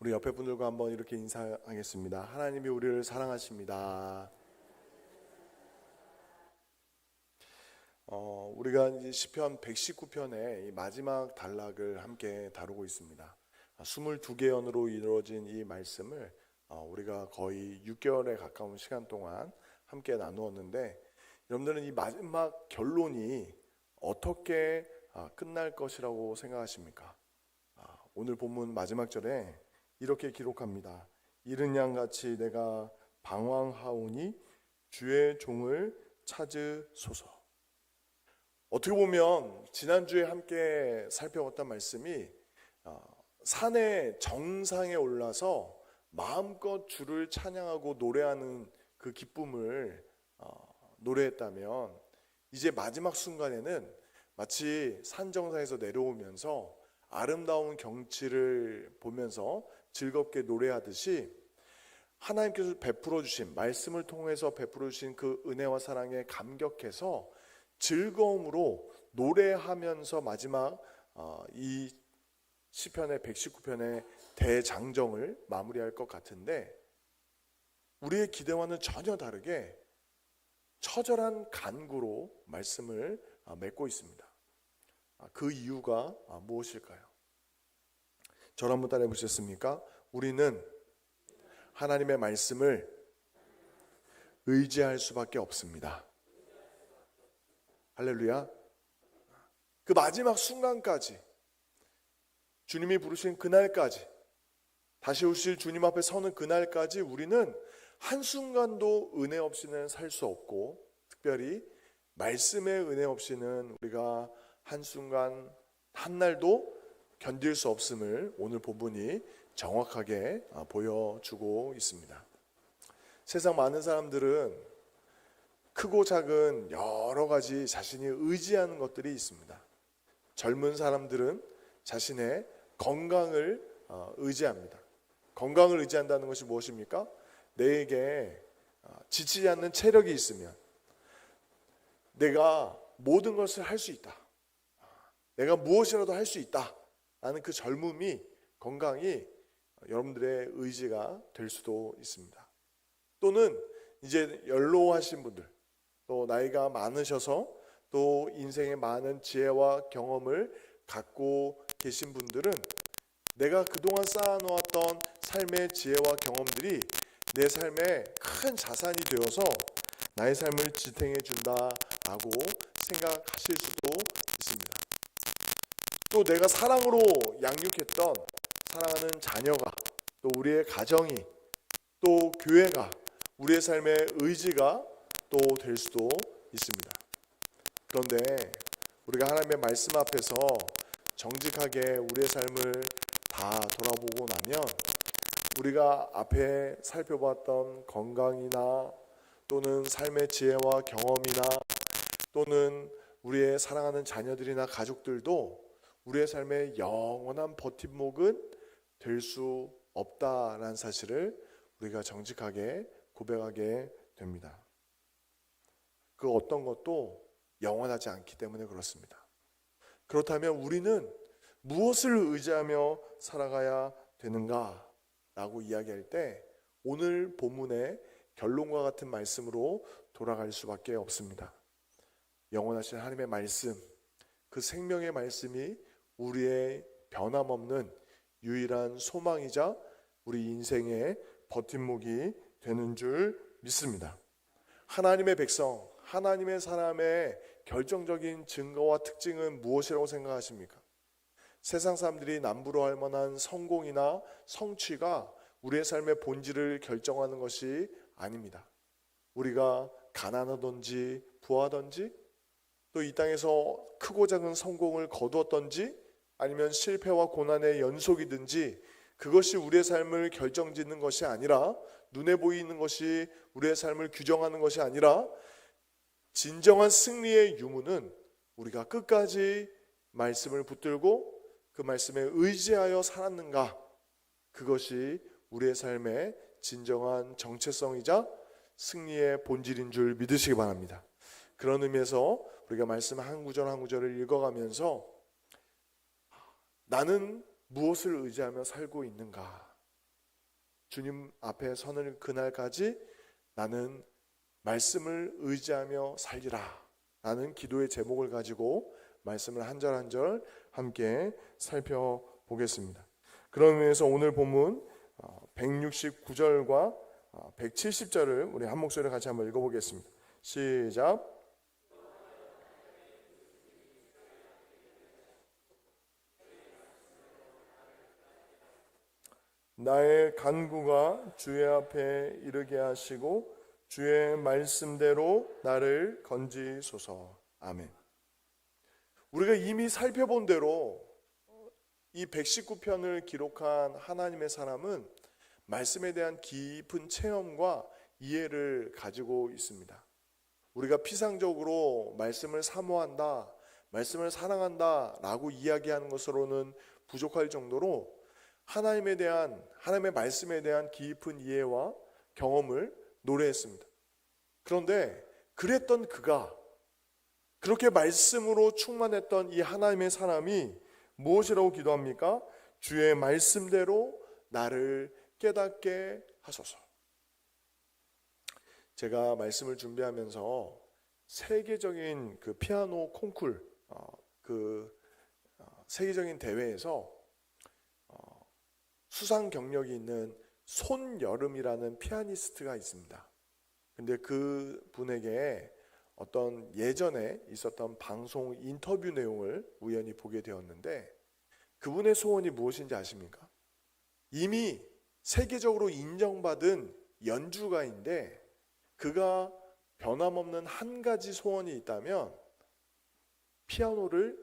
우리 옆에 분들과 한번 이렇게 인사하겠습니다. 하나님이 우리를 사랑하십니다. 우리가 이제 시편 119편의 이 마지막 단락을 함께 다루고 있습니다. 22개 연으로 이루어진 이 말씀을 우리가 거의 6개월에 가까운 시간 동안 함께 나누었는데, 여러분들은 이 마지막 결론이 어떻게 끝날 것이라고 생각하십니까? 오늘 본문 마지막 절에 이렇게 기록합니다. 이른 양같이 내가 방황하오니 주의 종을 찾으소서. 어떻게 보면 지난주에 함께 살펴봤던 말씀이 산의 정상에 올라서 마음껏 주를 찬양하고 노래하는 그 기쁨을 노래했다면, 이제 마지막 순간에는 마치 산 정상에서 내려오면서 아름다운 경치를 보면서 즐겁게 노래하듯이 하나님께서 베풀어 주신, 말씀을 통해서 베풀어 주신 그 은혜와 사랑에 감격해서 즐거움으로 노래하면서 마지막 이 시편의 119편의 대장정을 마무리할 것 같은데, 우리의 기대와는 전혀 다르게 처절한 간구로 말씀을 맺고 있습니다. 그 이유가 무엇일까요? 저를 한번 따라해 보셨습니까? 우리는 하나님의 말씀을 의지할 수밖에 없습니다. 할렐루야. 그 마지막 순간까지, 주님이 부르신 그날까지, 다시 오실 주님 앞에 서는 그날까지 우리는 한순간도 은혜 없이는 살 수 없고, 특별히 말씀의 은혜 없이는 우리가 한순간 한날도 견딜 수 없음을 오늘 본문이 정확하게 보여주고 있습니다. 세상 많은 사람들은 크고 작은 여러 가지 자신이 의지하는 것들이 있습니다. 젊은 사람들은 자신의 건강을 의지합니다. 건강을 의지한다는 것이 무엇입니까? 내게 지치지 않는 체력이 있으면 내가 모든 것을 할 수 있다, 내가 무엇이라도 할 수 있다 라는 그 젊음이, 건강이 여러분들의 의지가 될 수도 있습니다. 또는 이제 연로하신 분들, 또 나이가 많으셔서 또 인생의 많은 지혜와 경험을 갖고 계신 분들은 내가 그동안 쌓아놓았던 삶의 지혜와 경험들이 내 삶에 큰 자산이 되어서 나의 삶을 지탱해 준다라고 생각하실 수도 있습니다. 또 내가 사랑으로 양육했던 사랑하는 자녀가, 또 우리의 가정이, 또 교회가 우리의 삶의 의지가 또 될 수도 있습니다. 그런데 우리가 하나님의 말씀 앞에서 정직하게 우리의 삶을 다 돌아보고 나면, 우리가 앞에 살펴봤던 건강이나 또는 삶의 지혜와 경험이나 또는 우리의 사랑하는 자녀들이나 가족들도 우리의 삶의 영원한 버팀목은 될 수 없다라는 사실을 우리가 정직하게 고백하게 됩니다. 그 어떤 것도 영원하지 않기 때문에 그렇습니다. 그렇다면 우리는 무엇을 의지하며 살아가야 되는가 라고 이야기할 때, 오늘 본문의 결론과 같은 말씀으로 돌아갈 수밖에 없습니다. 영원하신 하나님의 말씀, 그 생명의 말씀이 우리의 변함없는 유일한 소망이자 우리 인생의 버팀목이 되는 줄 믿습니다. 하나님의 백성, 하나님의 사람의 결정적인 증거와 특징은 무엇이라고 생각하십니까? 세상 사람들이 남부러할 만한 성공이나 성취가 우리의 삶의 본질을 결정하는 것이 아닙니다. 우리가 가난하든지 부하든지, 또 이 땅에서 크고 작은 성공을 거두었든지, 아니면 실패와 고난의 연속이든지, 그것이 우리의 삶을 결정짓는 것이 아니라, 눈에 보이는 것이 우리의 삶을 규정하는 것이 아니라, 진정한 승리의 유무는 우리가 끝까지 말씀을 붙들고 그 말씀에 의지하여 살았는가, 그것이 우리의 삶의 진정한 정체성이자 승리의 본질인 줄 믿으시기 바랍니다. 그런 의미에서 우리가 말씀 한 구절 한 구절을 읽어가면서 나는 무엇을 의지하며 살고 있는가, 주님 앞에 서는 그날까지 나는 말씀을 의지하며 살리라 라는 기도의 제목을 가지고 말씀을 한 절 한 절 함께 살펴보겠습니다. 그런 의미에서 오늘 본문 169절과 170절을 우리 한 목소리로 같이 한번 읽어보겠습니다. 시작. 나의 간구가 주의 앞에 이르게 하시고 주의 말씀대로 나를 건지소서. 아멘. 우리가 이미 살펴본 대로 이 119편을 기록한 하나님의 사람은 말씀에 대한 깊은 체험과 이해를 가지고 있습니다. 우리가 피상적으로 말씀을 사모한다, 말씀을 사랑한다 라고 이야기하는 것으로는 부족할 정도로 하나님의 말씀에 대한 깊은 이해와 경험을 노래했습니다. 그런데 그랬던 그가, 그렇게 말씀으로 충만했던 이 하나님의 사람이 무엇이라고 기도합니까? 주의 말씀대로 나를 깨닫게 하소서. 제가 말씀을 준비하면서 세계적인 그 피아노 콩쿨, 세계적인 대회에서 수상 경력이 있는 손여름이라는 피아니스트가 있습니다. 근데 그 분에게 어떤 예전에 있었던 방송 인터뷰 내용을 우연히 보게 되었는데, 그분의 소원이 무엇인지 아십니까? 이미 세계적으로 인정받은 연주가인데 그가 변함없는 한 가지 소원이 있다면 피아노를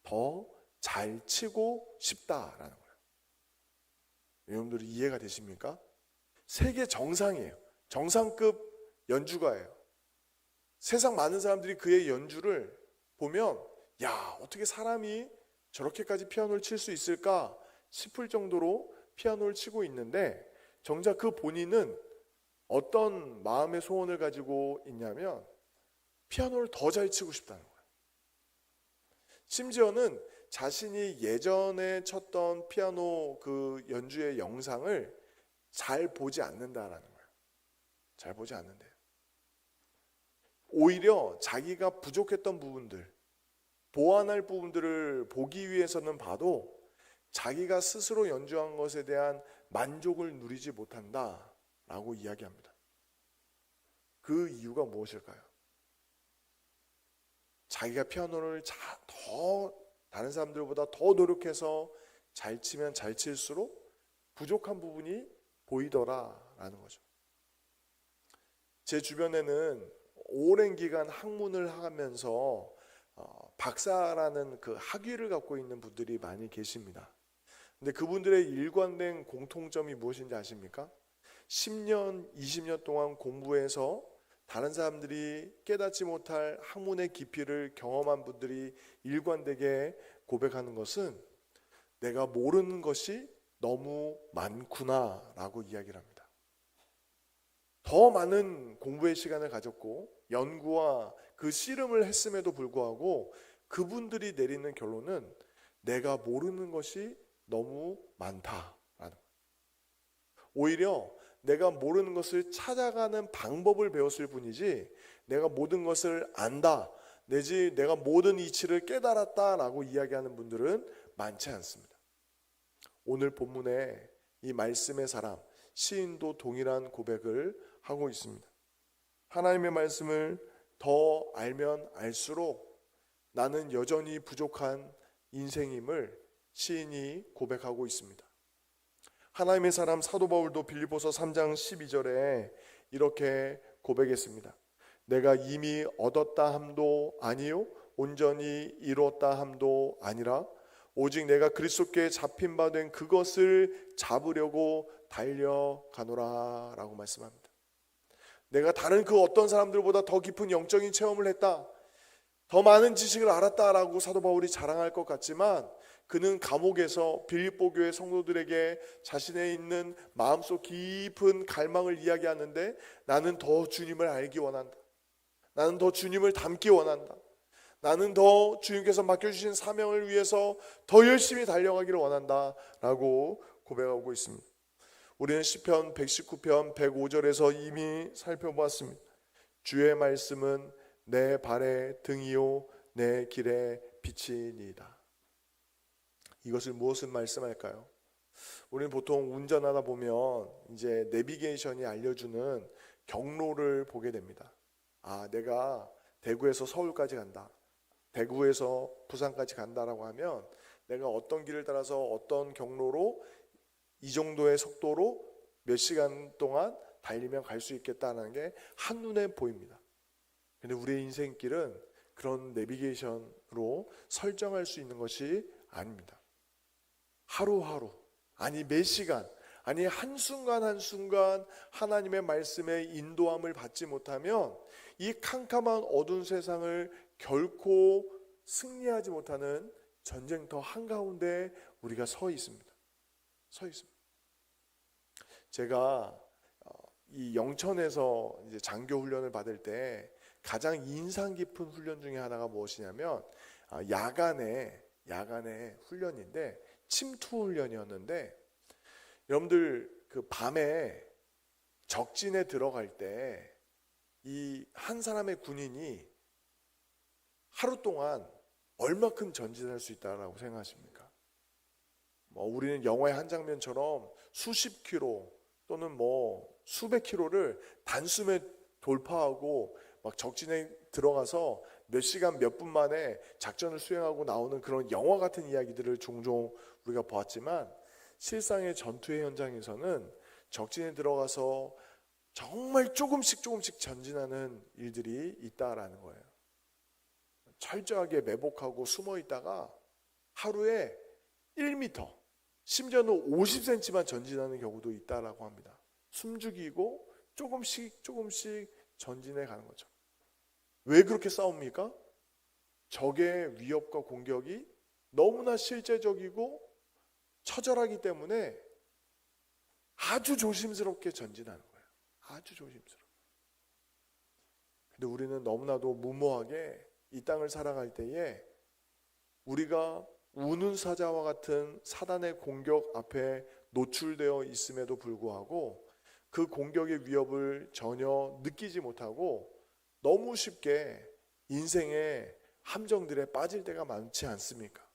더 잘 치고 싶다라는 거예요. 여러분들이 이해가 되십니까? 세계 정상이에요. 정상급 연주가예요. 세상 많은 사람들이 그의 연주를 보면 야, 어떻게 사람이 저렇게까지 피아노를 칠 수 있을까 싶을 정도로 피아노를 치고 있는데, 정작 그 본인은 어떤 마음의 소원을 가지고 있냐면 피아노를 더 잘 치고 싶다는 거예요. 심지어는 자신이 예전에 쳤던 피아노 그 연주의 영상을 잘 보지 않는다라는 거예요. 잘 보지 않는데요. 오히려 자기가 부족했던 부분들, 보완할 부분들을 보기 위해서는 봐도 자기가 스스로 연주한 것에 대한 만족을 누리지 못한다라고 이야기합니다. 그 이유가 무엇일까요? 자기가 피아노를 다른 사람들보다 더 노력해서 잘 치면 잘 칠수록 부족한 부분이 보이더라라는 거죠. 제 주변에는 오랜 기간 학문을 하면서 박사라는 그 학위를 갖고 있는 분들이 많이 계십니다. 근데 그분들의 일관된 공통점이 무엇인지 아십니까? 10년, 20년 동안 공부해서 다른 사람들이 깨닫지 못할 학문의 깊이를 경험한 분들이 일관되게 고백하는 것은 내가 모르는 것이 너무 많구나 라고 이야기를 합니다. 더 많은 공부의 시간을 가졌고 연구와 그 씨름을 했음에도 불구하고 그분들이 내리는 결론은 내가 모르는 것이 너무 많다라는 거예요. 오히려 내가 모르는 것을 찾아가는 방법을 배웠을 뿐이지 내가 모든 것을 안다, 내지 내가 모든 이치를 깨달았다라고 이야기하는 분들은 많지 않습니다. 오늘 본문에 이 말씀의 사람 시인도 동일한 고백을 하고 있습니다. 하나님의 말씀을 더 알면 알수록 나는 여전히 부족한 인생임을 시인이 고백하고 있습니다. 하나님의 사람 사도 바울도 빌립보서 3장 12절에 이렇게 고백했습니다. 내가 이미 얻었다 함도 아니요 온전히 이루었다 함도 아니라 오직 내가 그리스도께 잡힌 바 된 그것을 잡으려고 달려가노라 라고 말씀합니다. 내가 다른 그 어떤 사람들보다 더 깊은 영적인 체험을 했다, 더 많은 지식을 알았다라고 사도 바울이 자랑할 것 같지만 그는 감옥에서 빌립보 교회 성도들에게 자신의 있는 마음속 깊은 갈망을 이야기하는데 나는 더 주님을 알기 원한다, 나는 더 주님을 닮기 원한다, 나는 더 주님께서 맡겨주신 사명을 위해서 더 열심히 달려가기를 원한다 라고 고백하고 있습니다. 우리는 시편 119편 105절에서 이미 살펴보았습니다. 주의 말씀은 내 발의 등이요 내 길의 빛이니이다. 이것을 무엇을 말씀할까요? 우리는 보통 운전하다 보면 이제 내비게이션이 알려주는 경로를 보게 됩니다. 아, 내가 대구에서 서울까지 간다, 대구에서 부산까지 간다라고 하면 내가 어떤 길을 따라서 어떤 경로로 이 정도의 속도로 몇 시간 동안 달리면 갈 수 있겠다는 게 한눈에 보입니다. 근데 우리의 인생길은 그런 내비게이션으로 설정할 수 있는 것이 아닙니다. 하루하루, 아니 몇 시간, 아니 한순간 한순간 하나님의 말씀에 인도함을 받지 못하면 이 캄캄한 어두운 세상을 결코 승리하지 못하는 전쟁터 한가운데 우리가 서 있습니다. 제가 이 영천에서 이제 장교 훈련을 받을 때 가장 인상 깊은 훈련 중에 하나가 무엇이냐면 야간에 훈련인데 침투 훈련이었는데, 여러분들 그 밤에 적진에 들어갈 때 이 한 사람의 군인이 하루 동안 얼마큼 전진할 수 있다라고 생각하십니까? 우리는 영화의 한 장면처럼 수십 킬로 또는 수백 킬로를 단숨에 돌파하고 막 적진에 들어가서 몇 시간 몇 분 만에 작전을 수행하고 나오는 그런 영화 같은 이야기들을 종종 우리가 보았지만, 실상의 전투의 현장에서는 적진에 들어가서 정말 조금씩 전진하는 일들이 있다라는 거예요. 철저하게 매복하고 숨어 있다가 하루에 1m, 심지어는 50cm만 전진하는 경우도 있다라고 합니다. 숨죽이고 조금씩 전진해 가는 거죠. 왜 그렇게 싸웁니까? 적의 위협과 공격이 너무나 실제적이고 처절하기 때문에 아주 조심스럽게 전진하는 거예요. 아주 조심스럽게. 근데 우리는 너무나도 무모하게 이 땅을 살아갈 때에 우리가 우는 사자와 같은 사단의 공격 앞에 노출되어 있음에도 불구하고 그 공격의 위협을 전혀 느끼지 못하고 너무 쉽게 인생의 함정들에 빠질 때가 많지 않습니까?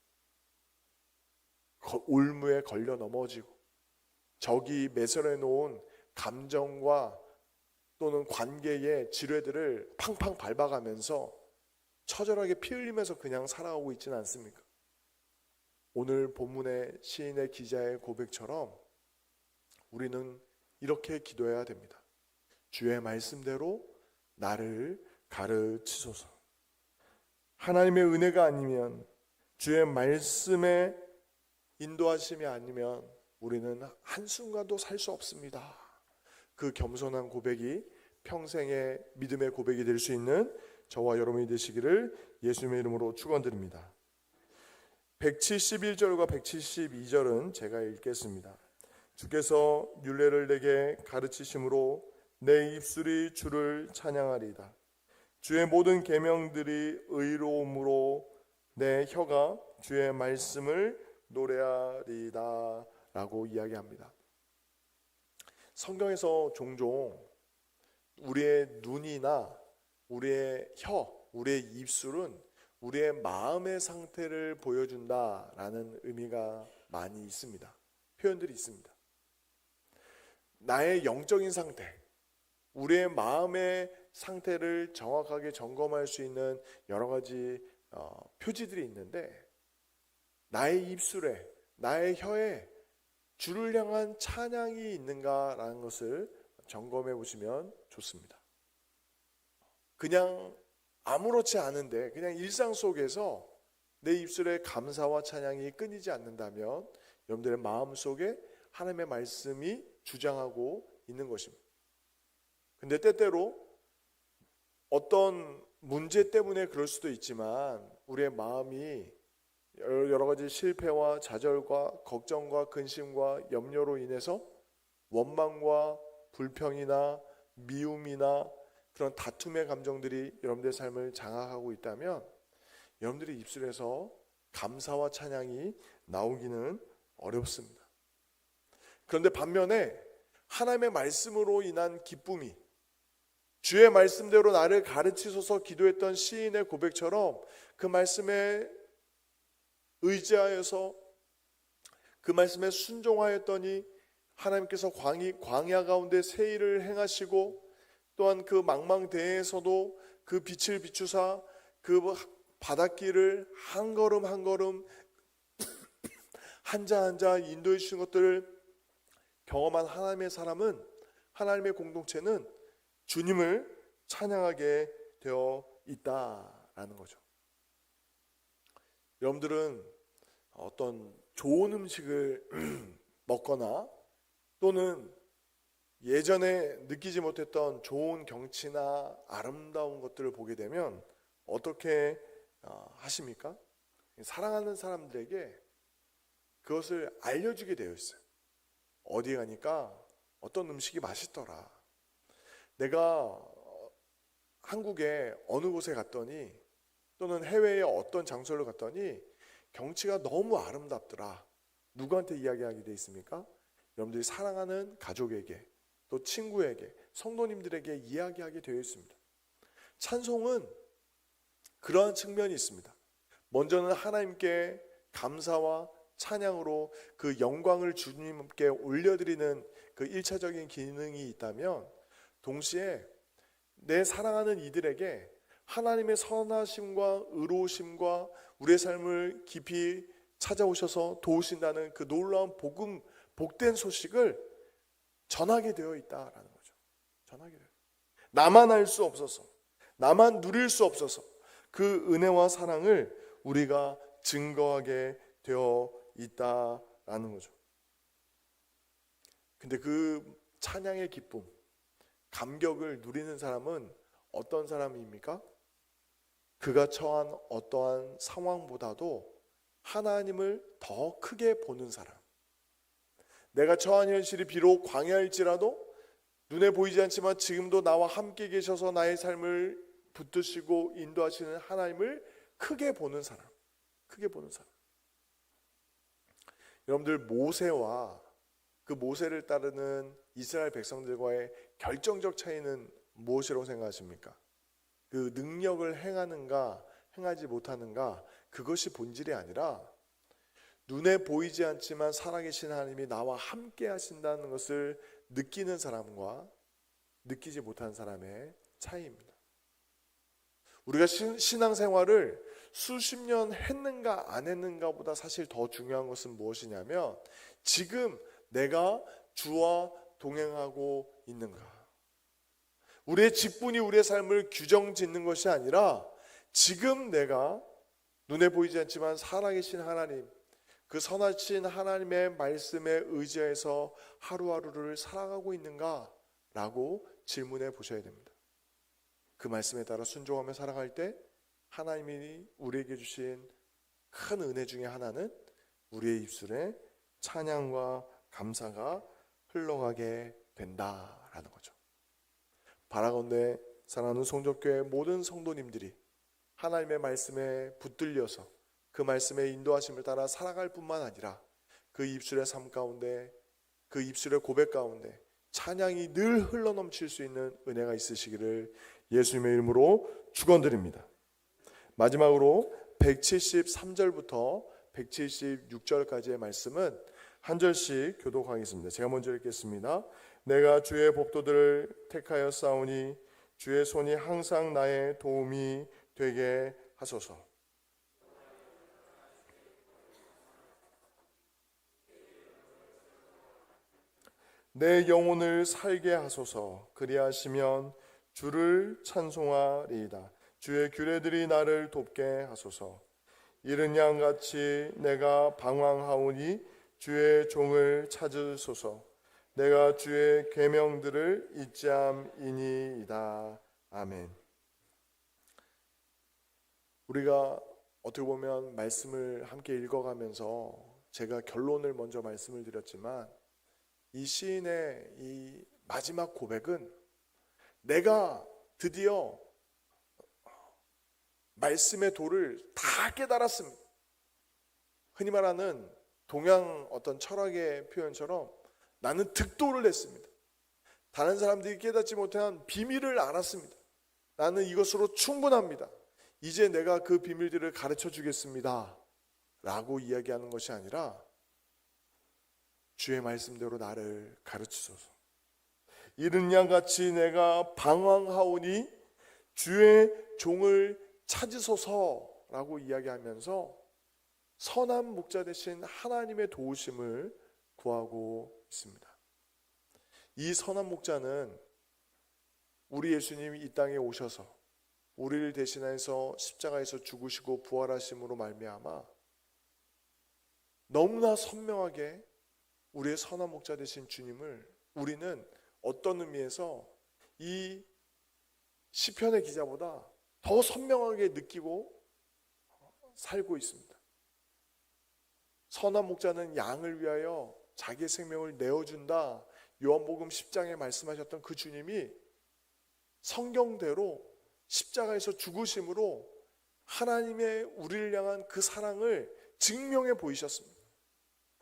올무에 걸려 넘어지고 적이 매설해 놓은 감정과 또는 관계의 지뢰들을 팡팡 밟아가면서 처절하게 피 흘리면서 그냥 살아가고 있지는 않습니까? 오늘 본문의 시인의 기자의 고백처럼 우리는 이렇게 기도해야 됩니다. 주의 말씀대로 나를 가르치소서. 하나님의 은혜가 아니면, 주의 말씀의 인도하심이 아니면 우리는 한순간도 살 수 없습니다. 그 겸손한 고백이 평생의 믿음의 고백이 될 수 있는 저와 여러분이 되시기를 예수님의 이름으로 축원드립니다. 171절과 172절은 제가 읽겠습니다. 주께서 율례를 내게 가르치심으로 내 입술이 주를 찬양하리이다. 주의 모든 계명들이 의로움으로 내 혀가 주의 말씀을 노래하리이다 라고 이야기합니다. 성경에서 종종 우리의 눈이나 우리의 혀, 우리의 입술은 우리의 마음의 상태를 보여준다라는 의미가 많이 있습니다. 표현들이 있습니다. 나의 영적인 상태, 우리의 마음의 상태를 정확하게 점검할 수 있는 여러 가지 표지들이 있는데, 나의 입술에, 나의 혀에 주를 향한 찬양이 있는가라는 것을 점검해 보시면 좋습니다. 그냥 아무렇지 않은데 그냥 일상 속에서 내 입술에 감사와 찬양이 끊이지 않는다면 여러분들의 마음 속에 하나님의 말씀이 주장하고 있는 것입니다. 근데 때때로 어떤 문제 때문에 그럴 수도 있지만 우리의 마음이 여러 가지 실패와 좌절과 걱정과 근심과 염려로 인해서 원망과 불평이나 미움이나 그런 다툼의 감정들이 여러분들의 삶을 장악하고 있다면 여러분들의 입술에서 감사와 찬양이 나오기는 어렵습니다. 그런데 반면에 하나님의 말씀으로 인한 기쁨이, 주의 말씀대로 나를 가르치소서 기도했던 시인의 고백처럼 그 말씀에 의지하여서 그 말씀에 순종하였더니 하나님께서 광야 가운데 새 일을 행하시고, 또한 그 망망대해에서도 그 빛을 비추사 그 바닷길을 한 걸음 한 걸음 한자 한자 인도해 주신 것들을 경험한 하나님의 사람은, 하나님의 공동체는 주님을 찬양하게 되어 있다라는 거죠. 여러분들은 어떤 좋은 음식을 먹거나 또는 예전에 느끼지 못했던 좋은 경치나 아름다운 것들을 보게 되면 어떻게 하십니까? 사랑하는 사람들에게 그것을 알려주게 되어 있어요. 어디 가니까 어떤 음식이 맛있더라. 내가 한국의 어느 곳에 갔더니 또는 해외의 어떤 장소를 갔더니 경치가 너무 아름답더라. 누구한테 이야기하게 돼 있습니까? 여러분들이 사랑하는 가족에게, 또 친구에게, 성도님들에게 이야기하게 되어 있습니다. 찬송은 그러한 측면이 있습니다. 먼저는 하나님께 감사와 찬양으로 그 영광을 주님께 올려드리는 그 1차적인 기능이 있다면, 동시에 내 사랑하는 이들에게 하나님의 선하심과 의로우심과 우리의 삶을 깊이 찾아오셔서 도우신다는 그 놀라운 복된 소식을 전하게 되어 있다라는 거죠. 전하게 되어. 나만 알 수 없어서, 나만 누릴 수 없어서 그 은혜와 사랑을 우리가 증거하게 되어 있다라는 거죠. 근데 그 찬양의 기쁨, 감격을 누리는 사람은 어떤 사람입니까? 그가 처한 어떠한 상황보다도 하나님을 더 크게 보는 사람. 내가 처한 현실이 비록 광야일지라도 눈에 보이지 않지만 지금도 나와 함께 계셔서 나의 삶을 붙드시고 인도하시는 하나님을 크게 보는 사람. 크게 보는 사람. 여러분들, 모세와 그 모세를 따르는 이스라엘 백성들과의 결정적 차이는 무엇이라고 생각하십니까? 그 능력을 행하는가 행하지 못하는가, 그것이 본질이 아니라 눈에 보이지 않지만 살아계신 하나님이 나와 함께 하신다는 것을 느끼는 사람과 느끼지 못한 사람의 차이입니다. 우리가 신앙생활을 수십 년 했는가 안 했는가보다 사실 더 중요한 것은 무엇이냐면, 지금 내가 주와 동행하고 있는가. 우리의 직분이 우리의 삶을 규정짓는 것이 아니라 지금 내가 눈에 보이지 않지만 살아계신 하나님, 그 선하신 하나님의 말씀에 의지해서 하루하루를 살아가고 있는가라고 질문해 보셔야 됩니다. 그 말씀에 따라 순종하며 살아갈 때 하나님이 우리에게 주신 큰 은혜 중에 하나는 우리의 입술에 찬양과 감사가 흘러가게 된다라는 거죠. 바라건대 사랑하는 송적교회 모든 성도님들이 하나님의 말씀에 붙들려서 그 말씀의 인도하심을 따라 살아갈 뿐만 아니라 그 입술의 삶 가운데, 그 입술의 고백 가운데 찬양이 늘 흘러넘칠 수 있는 은혜가 있으시기를 예수님의 이름으로 축원드립니다. 마지막으로 173절부터 176절까지의 말씀은 한 절씩 교독하겠습니다. 제가 먼저 읽겠습니다. 내가 주의 법도들을 택하여 싸우니 주의 손이 항상 나의 도움이 되게 하소서. 내 영혼을 살게 하소서. 그리하시면 주를 찬송하리이다. 주의 규례들이 나를 돕게 하소서. 이른 양같이 내가 방황하오니 주의 종을 찾으소서. 내가 주의 계명들을 잊지 함이니이다. 아멘. 우리가 어떻게 보면 말씀을 함께 읽어가면서 제가 결론을 먼저 말씀을 드렸지만, 이 시인의 이 마지막 고백은 내가 드디어 말씀의 도를 다 깨달았습니다. 흔히 말하는 동양 어떤 철학의 표현처럼 나는 득도를 했습니다. 다른 사람들이 깨닫지 못한 비밀을 알았습니다. 나는 이것으로 충분합니다. 이제 내가 그 비밀들을 가르쳐 주겠습니다 라고 이야기하는 것이 아니라 주의 말씀대로 나를 가르치소서. 이른 양같이 내가 방황하오니 주의 종을 찾으소서라고 이야기하면서 선한 목자 되신 하나님의 도우심을 구하고 있습니다. 이 선한 목자는 우리 예수님이 이 땅에 오셔서 우리를 대신해서 십자가에서 죽으시고 부활하심으로 말미암아 너무나 선명하게 우리의 선한 목자 되신 주님을 우리는 어떤 의미에서 이 시편의 기자보다 더 선명하게 느끼고 살고 있습니다. 선한 목자는 양을 위하여 자기의 생명을 내어준다. 요한복음 10장에 말씀하셨던 그 주님이 성경대로 십자가에서 죽으심으로 하나님의 우리를 향한 그 사랑을 증명해 보이셨습니다.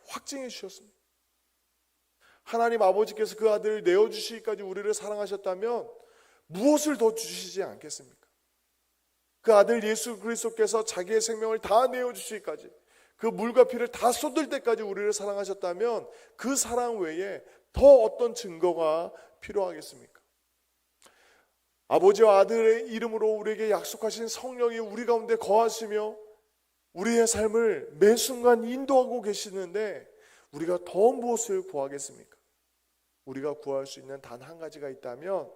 확증해 주셨습니다. 하나님 아버지께서 그 아들을 내어주시기까지 우리를 사랑하셨다면 무엇을 더 주시지 않겠습니까? 그 아들 예수 그리스도께서 자기의 생명을 다 내어주시기까지, 그 물과 피를 다 쏟을 때까지 우리를 사랑하셨다면 그 사랑 외에 더 어떤 증거가 필요하겠습니까? 아버지와 아들의 이름으로 우리에게 약속하신 성령이 우리 가운데 거하시며 우리의 삶을 매 순간 인도하고 계시는데 우리가 더 무엇을 구하겠습니까? 우리가 구할 수 있는 단 한 가지가 있다면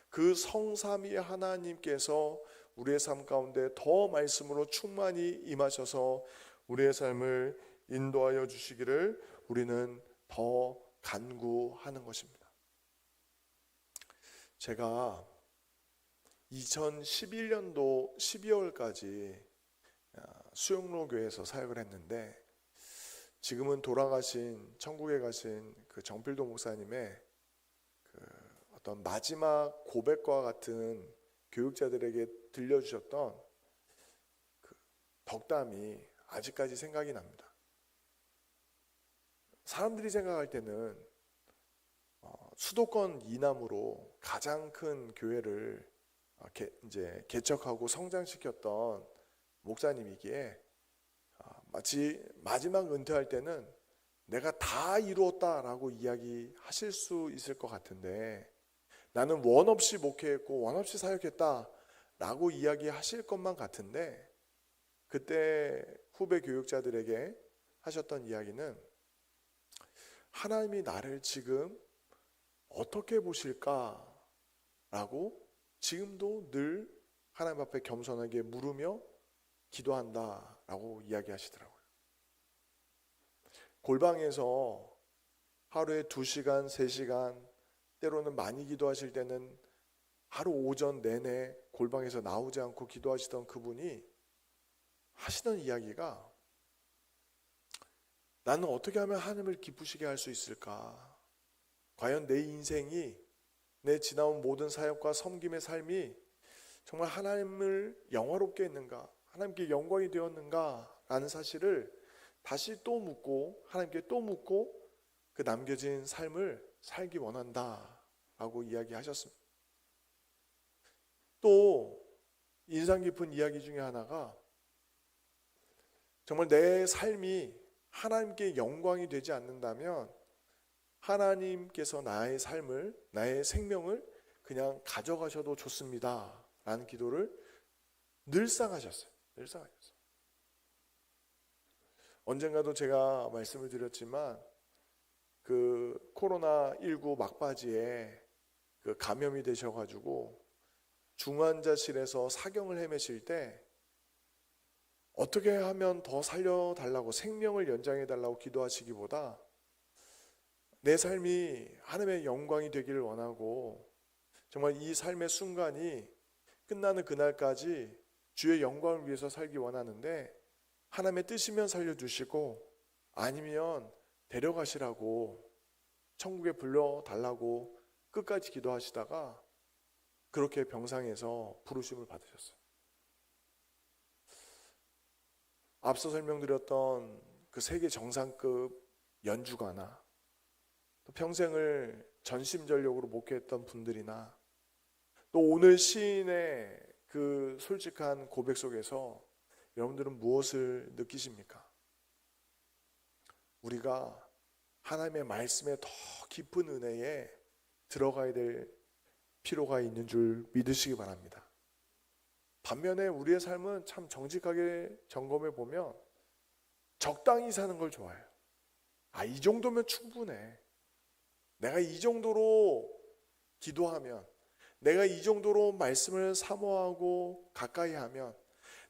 그 성삼위 하나님께서 우리의 삶 가운데 더 말씀으로 충만히 임하셔서 우리의 삶을 인도하여 주시기를 우리는 더 간구하는 것입니다. 제가 2011년도 12월까지 수영로 교회에서 사역을 했는데 지금은 돌아가신 천국에 가신 그 정필도 목사님의 그 어떤 마지막 고백과 같은 교육자들에게 들려주셨던 그 덕담이 아직까지 생각이 납니다. 사람들이 생각할 때는 수도권 이남으로 가장 큰 교회를 이제 개척하고 성장시켰던 목사님이기에 마치 마지막 은퇴할 때는 내가 다 이루었다라고 이야기하실 수 있을 것 같은데 나는 원 없이 목회했고 원 없이 사역했다라고 이야기하실 것만 같은데 그때 후배 교육자들에게 하셨던 이야기는 하나님이 나를 지금 어떻게 보실까라고 지금도 늘 하나님 앞에 겸손하게 물으며 기도한다라고 이야기하시더라고요. 골방에서 하루에 2시간, 3시간 때로는 많이 기도하실 때는 하루 오전 내내 골방에서 나오지 않고 기도하시던 그분이 하시던 이야기가 나는 어떻게 하면 하나님을 기쁘시게 할 수 있을까? 과연 내 인생이 내 지나온 모든 사역과 섬김의 삶이 정말 하나님을 영화롭게 했는가? 하나님께 영광이 되었는가? 라는 사실을 다시 또 묻고 하나님께 또 묻고 그 남겨진 삶을 살기 원한다 라고 이야기하셨습니다. 또 인상 깊은 이야기 중에 하나가 정말 내 삶이 하나님께 영광이 되지 않는다면 하나님께서 나의 삶을, 나의 생명을 그냥 가져가셔도 좋습니다 라는 기도를 늘상 하셨어요. 언젠가도 제가 말씀을 드렸지만 그 코로나19 막바지에 그 감염이 되셔가지고 중환자실에서 사경을 헤매실 때 어떻게 하면 더 살려달라고 생명을 연장해달라고 기도하시기보다 내 삶이 하나님의 영광이 되기를 원하고 정말 이 삶의 순간이 끝나는 그날까지 주의 영광을 위해서 살기 원하는데 하나님의 뜻이면 살려주시고 아니면 데려가시라고 천국에 불러달라고 끝까지 기도하시다가 그렇게 병상에서 부르심을 받으셨어요. 앞서 설명드렸던 그 세계 정상급 연주가나 또 평생을 전심전력으로 목회했던 분들이나 또 오늘 시인의 그 솔직한 고백 속에서 여러분들은 무엇을 느끼십니까? 우리가 하나님의 말씀에 더 깊은 은혜에 들어가야 될 필요가 있는 줄 믿으시기 바랍니다. 반면에 우리의 삶은 참 정직하게 점검해 보면 적당히 사는 걸 좋아해요. 이 정도면 충분해. 내가 이 정도로 기도하면, 내가 이 정도로 말씀을 사모하고 가까이 하면,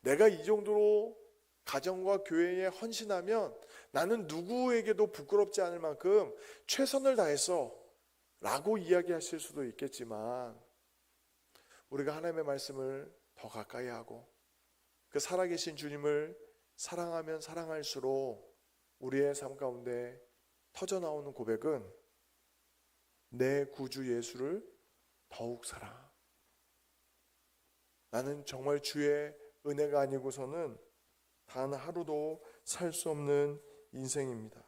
내가 이 정도로 가정과 교회에 헌신하면 나는 누구에게도 부끄럽지 않을 만큼 최선을 다했어 라고 이야기하실 수도 있겠지만, 우리가 하나님의 말씀을 더 가까이 하고 그 살아계신 주님을 사랑하면 사랑할수록 우리의 삶 가운데 터져나오는 고백은 내 구주 예수를 더욱 사랑. 나는 정말 주의 은혜가 아니고서는 단 하루도 살 수 없는 인생입니다.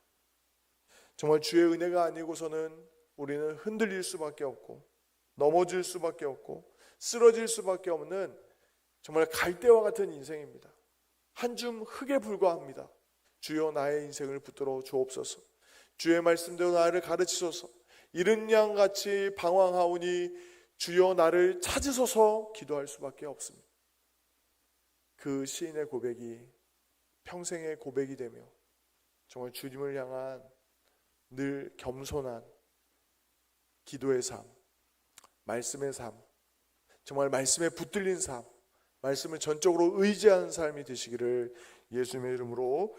정말 주의 은혜가 아니고서는 우리는 흔들릴 수밖에 없고 넘어질 수밖에 없고 쓰러질 수밖에 없는 정말 갈대와 같은 인생입니다. 한 줌 흙에 불과합니다. 주여 나의 인생을 붙들어 주옵소서. 주의 말씀대로 나를 가르치소서. 이른 양같이 방황하오니 주여 나를 찾으소서 기도할 수밖에 없습니다. 그 시인의 고백이 평생의 고백이 되며 정말 주님을 향한 늘 겸손한 기도의 삶, 말씀의 삶, 정말 말씀에 붙들린 삶, 말씀을 전적으로 의지하는 삶이 되시기를 예수님의 이름으로